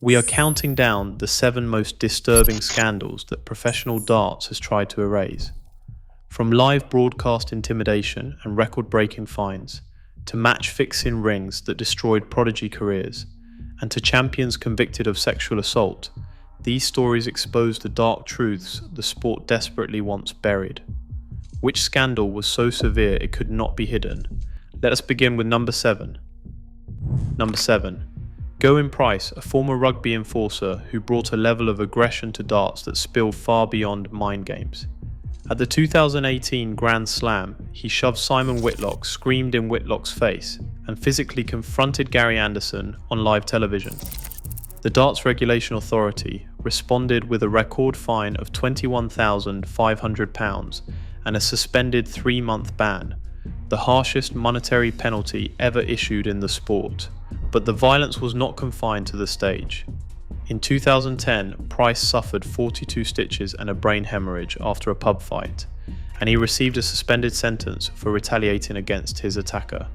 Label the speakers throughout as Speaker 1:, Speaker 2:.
Speaker 1: We are counting down the 7 most disturbing scandals that professional darts has tried to erase. From live broadcast intimidation and record-breaking fines, to match-fixing rings that destroyed prodigy careers, and to champions convicted of sexual assault, these stories expose the dark truths the sport desperately wants buried. Which scandal was so severe it could not be hidden? Let us begin with number 7. Number 7. Gerwyn Price, a former rugby enforcer who brought a level of aggression to darts that spilled far beyond mind games. At the 2018 Grand Slam, he shoved Simon Whitlock, screamed in Whitlock's face, and physically confronted Gary Anderson on live television. The Darts Regulation Authority responded with a record fine of £21,500 and a suspended 3-month ban, the harshest monetary penalty ever issued in the sport. But the violence was not confined to the stage. In 2010, Price suffered 42 stitches and a brain hemorrhage after a pub fight, and he received a suspended sentence for retaliating against his attacker.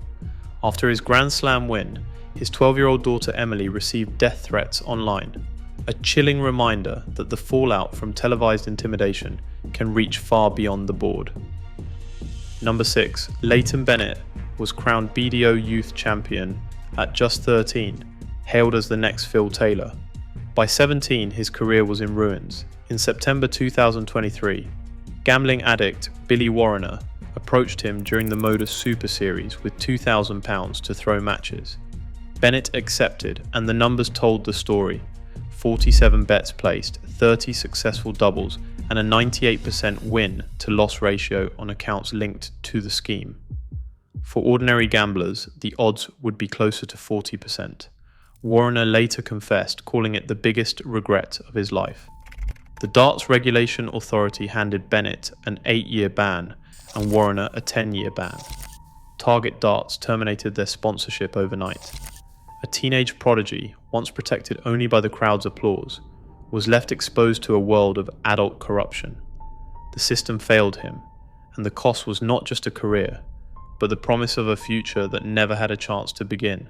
Speaker 1: After his Grand Slam win, his 12-year-old daughter Emily received death threats online, a chilling reminder that the fallout from televised intimidation can reach far beyond the board. Number 6. Leighton Bennett was crowned BDO Youth Champion at just 13, hailed as the next Phil Taylor. By 17, his career was in ruins. In September 2023, gambling addict Bennett Warriner approached him during the Modus Super Series with £2,000 to throw matches. Bennett accepted, and the numbers told the story. 47 bets placed, 30 successful doubles, and a 98% win-to-loss ratio on accounts linked to the scheme. For ordinary gamblers, the odds would be closer to 40%. Warriner later confessed, calling it the biggest regret of his life. The Darts Regulation Authority handed Bennett an 8-year ban and Warriner a 10-year ban. Target Darts terminated their sponsorship overnight. A teenage prodigy, once protected only by the crowd's applause, was left exposed to a world of adult corruption. The system failed him, and the cost was not just a career, but the promise of a future that never had a chance to begin.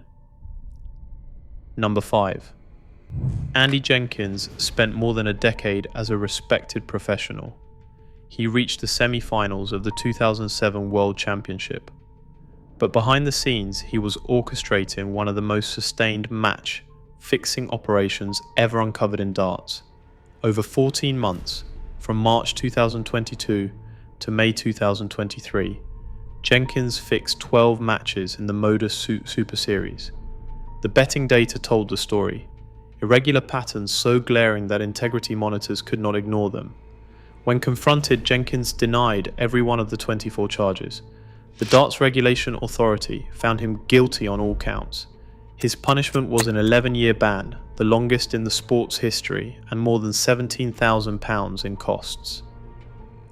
Speaker 1: Number 5. Andy Jenkins spent more than a decade as a respected professional. He reached the semi-finals of the 2007 World Championship. But behind the scenes, he was orchestrating one of the most sustained match-fixing operations ever uncovered in darts. Over 14 months, from March 2022 to May 2023, Jenkins fixed 12 matches in the Modus Super Series. The betting data told the story, irregular patterns so glaring that integrity monitors could not ignore them. When confronted, Jenkins denied every one of the 24 charges. The Darts Regulation Authority found him guilty on all counts. His punishment was an 11-year ban, the longest in the sport's history, and more than £17,000 in costs.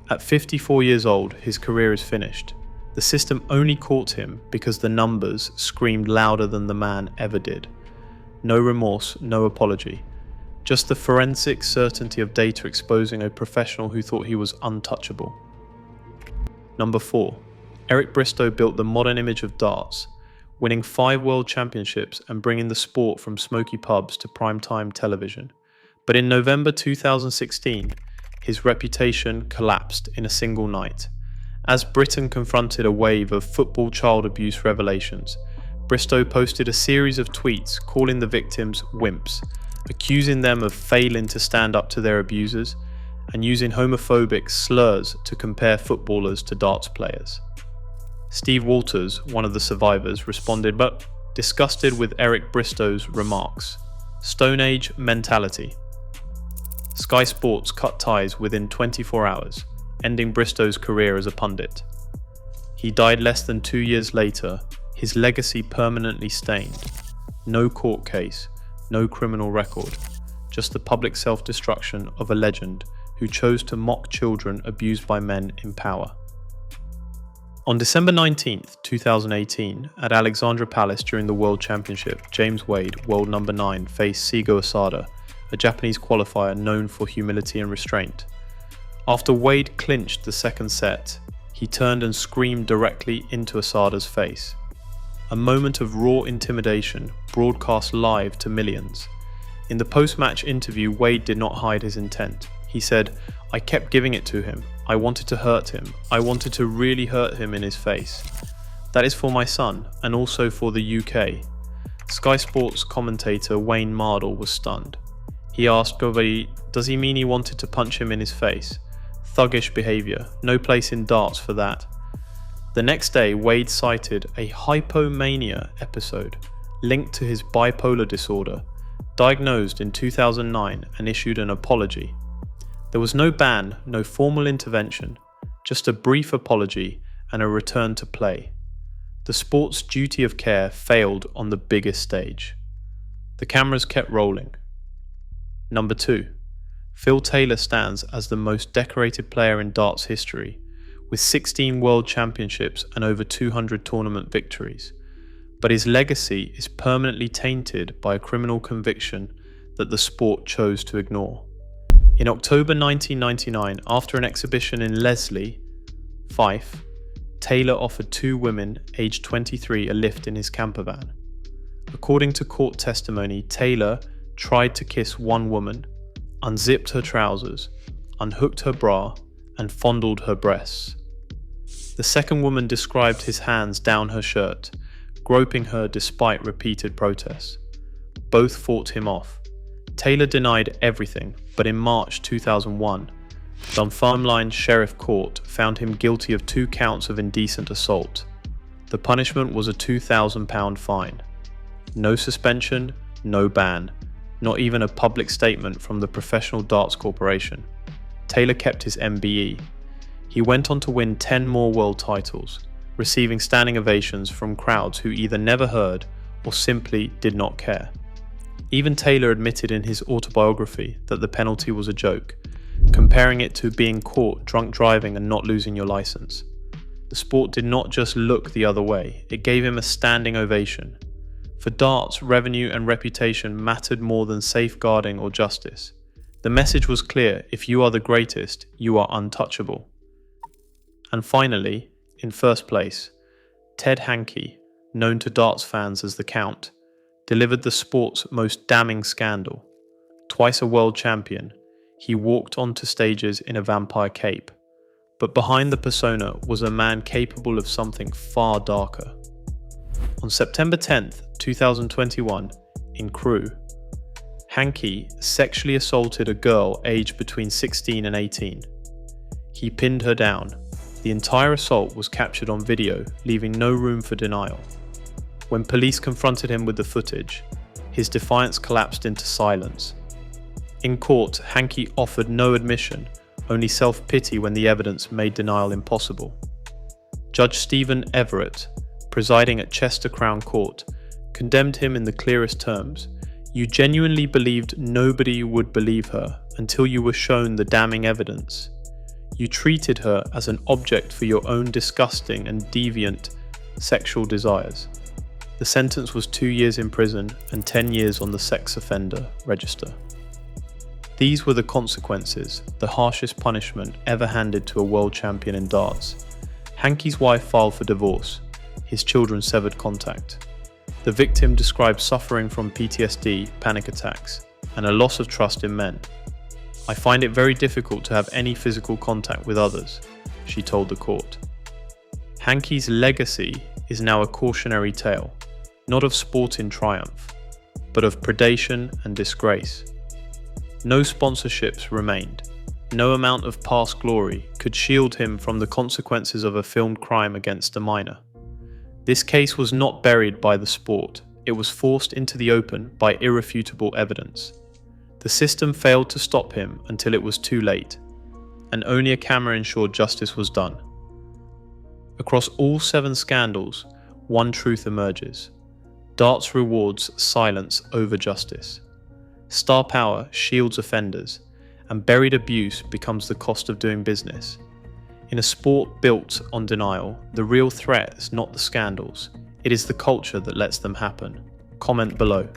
Speaker 1: At 54 years old, his career is finished. The system only caught him because the numbers screamed louder than the man ever did. No remorse, no apology. Just the forensic certainty of data exposing a professional who thought he was untouchable. Number 4. Eric Bristow built the modern image of darts, winning 5 world championships and bringing the sport from smoky pubs to primetime television. But in November 2016, his reputation collapsed in a single night. As Britain confronted a wave of football child abuse revelations, Bristow posted a series of tweets calling the victims wimps, accusing them of failing to stand up to their abusers, and using homophobic slurs to compare footballers to darts players. Steve Walters, one of the survivors, responded, but disgusted with Eric Bristow's remarks. Stone Age mentality. Sky Sports cut ties within 24 hours. Ending Bristow's career as a pundit. He died less than 2 years later, his legacy permanently stained. No court case, no criminal record, just the public self-destruction of a legend who chose to mock children abused by men in power. On December 19, 2018, at Alexandra Palace during the World Championship, James Wade, world number 9, faced Seigo Asada, a Japanese qualifier known for humility and restraint. After Wade clinched the second set, he turned and screamed directly into Asada's face. A moment of raw intimidation broadcast live to millions. In the post-match interview, Wade did not hide his intent. He said, "I kept giving it to him. I wanted to hurt him. I wanted to really hurt him in his face. That is for my son, and also for the UK." Sky Sports commentator Wayne Mardle was stunned. He asked Govey, "Does he mean he wanted to punch him in his face? Thuggish behaviour, no place in darts for that." The next day, Wade cited a hypomania episode linked to his bipolar disorder, diagnosed in 2009, and issued an apology. There was no ban, no formal intervention, just a brief apology and a return to play. The sport's duty of care failed on the biggest stage. The cameras kept rolling. Number 2. Phil Taylor stands as the most decorated player in darts history, with 16 world championships and over 200 tournament victories. But his legacy is permanently tainted by a criminal conviction that the sport chose to ignore. In October 1999, after an exhibition in Leslie, Fife, Taylor offered 2 women aged 23 a lift in his camper van. According to court testimony, Taylor tried to kiss one woman, unzipped her trousers, unhooked her bra, and fondled her breasts. The second woman described his hands down her shirt, groping her despite repeated protests. Both fought him off. Taylor denied everything, but in March 2001, Dunfermline Sheriff Court found him guilty of 2 counts of indecent assault. The punishment was a £2,000 fine. No suspension, no ban, not even a public statement from the Professional Darts Corporation. Taylor kept his MBE. He went on to win 10 more world titles, receiving standing ovations from crowds who either never heard or simply did not care. Even Taylor admitted in his autobiography that the penalty was a joke, comparing it to being caught drunk driving and not losing your license. The sport did not just look the other way, it gave him a standing ovation. For darts, revenue and reputation mattered more than safeguarding or justice. The message was clear: if you are the greatest, you are untouchable. And finally, in first place, Ted Hankey, known to darts fans as the Count, delivered the sport's most damning scandal. Twice a world champion, he walked onto stages in a vampire cape. But behind the persona was a man capable of something far darker. On September 10th, 2021, in Crewe, Hankey sexually assaulted a girl aged between 16 and 18. He pinned her down. The entire assault was captured on video, leaving no room for denial. When police confronted him with the footage, his defiance collapsed into silence. In court, Hankey offered no admission, only self-pity when the evidence made denial impossible. Judge Stephen Everett, presiding at Chester Crown Court, condemned him in the clearest terms. "You genuinely believed nobody would believe her until you were shown the damning evidence. You treated her as an object for your own disgusting and deviant sexual desires." The sentence was 2 years in prison and 10 years on the sex offender register. These were the consequences, the harshest punishment ever handed to a world champion in darts. Hankey's wife filed for divorce. His children severed contact. The victim described suffering from PTSD, panic attacks, and a loss of trust in men. "I find it very difficult to have any physical contact with others," she told the court. Hankey's legacy is now a cautionary tale, not of sport in triumph, but of predation and disgrace. No sponsorships remained. No amount of past glory could shield him from the consequences of a filmed crime against a minor. This case was not buried by the sport, it was forced into the open by irrefutable evidence. The system failed to stop him until it was too late, and only a camera ensured justice was done. Across all 7 scandals, one truth emerges. Darts rewards silence over justice. Star power shields offenders, and buried abuse becomes the cost of doing business. In a sport built on denial, the real threat is not the scandals, it is the culture that lets them happen. Comment below.